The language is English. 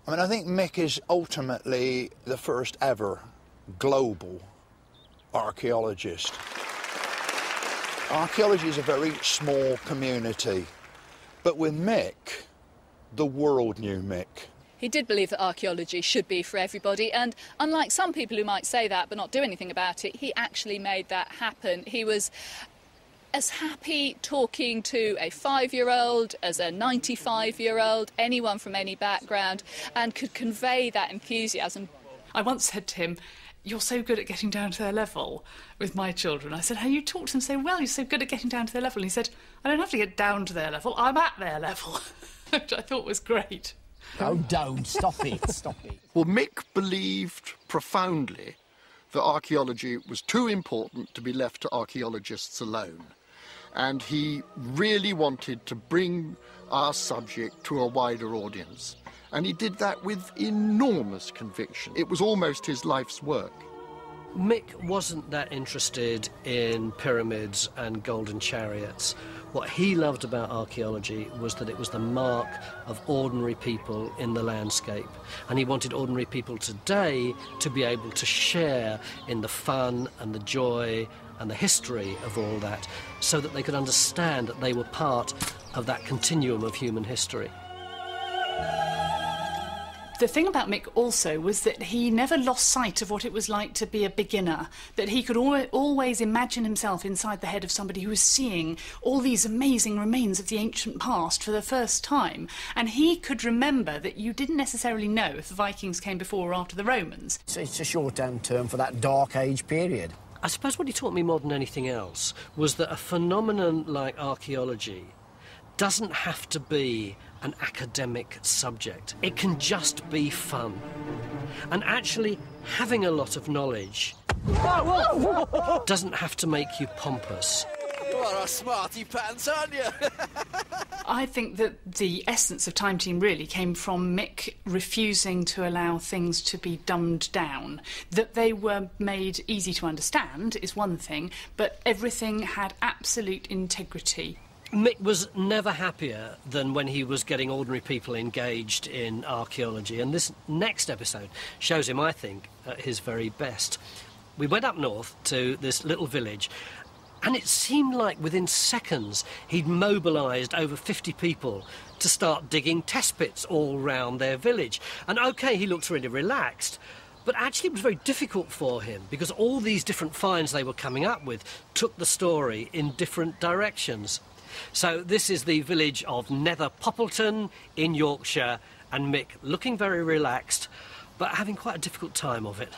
I mean, I think Mick is ultimately the first ever global archaeologist. Archaeology is a very small community, but with Mick, the world knew Mick. He did believe that archaeology should be for everybody, and unlike some people who might say that but not do anything about it, he actually made that happen. He was as happy talking to a 5-year-old as a 95-year-old, anyone from any background, and could convey that enthusiasm. I once said to him, "You're so good at getting down to their level," with my children. I said, "How you talk to them so well, you're so good at getting down to their level." And he said, "I don't have to get down to their level, I'm at their level," which I thought was great. Oh, don't. Stop it. Stop it. Well, Mick believed profoundly that archaeology was too important to be left to archaeologists alone. And he really wanted to bring our subject to a wider audience. And he did that with enormous conviction. It was almost his life's work. Mick wasn't that interested in pyramids and golden chariots. What he loved about archaeology was that it was the mark of ordinary people in the landscape. And he wanted ordinary people today to be able to share in the fun and the joy and the history of all that, so that they could understand that they were part of that continuum of human history. The thing about Mick also was that he never lost sight of what it was like to be a beginner, that he could always imagine himself inside the head of somebody who was seeing all these amazing remains of the ancient past for the first time, and he could remember that you didn't necessarily know if the Vikings came before or after the Romans. It's a short-term term for that Dark Age period. I suppose what he taught me more than anything else was that a phenomenon like archaeology doesn't have to be an academic subject. It can just be fun. And actually, having a lot of knowledge doesn't have to make you pompous. You are a smarty pants, aren't you? I think that the essence of Time Team really came from Mick refusing to allow things to be dumbed down. That they were made easy to understand is one thing, but everything had absolute integrity. Mick was never happier than when he was getting ordinary people engaged in archaeology, and this next episode shows him, I think, at his very best. We went up north to this little village, and it seemed like within seconds he'd mobilised over 50 people to start digging test pits all round their village. And OK, he looked really relaxed, but actually it was very difficult for him because all these different finds they were coming up with took the story in different directions. So this is the village of Nether Poppleton in Yorkshire, and Mick looking very relaxed, but having quite a difficult time of it.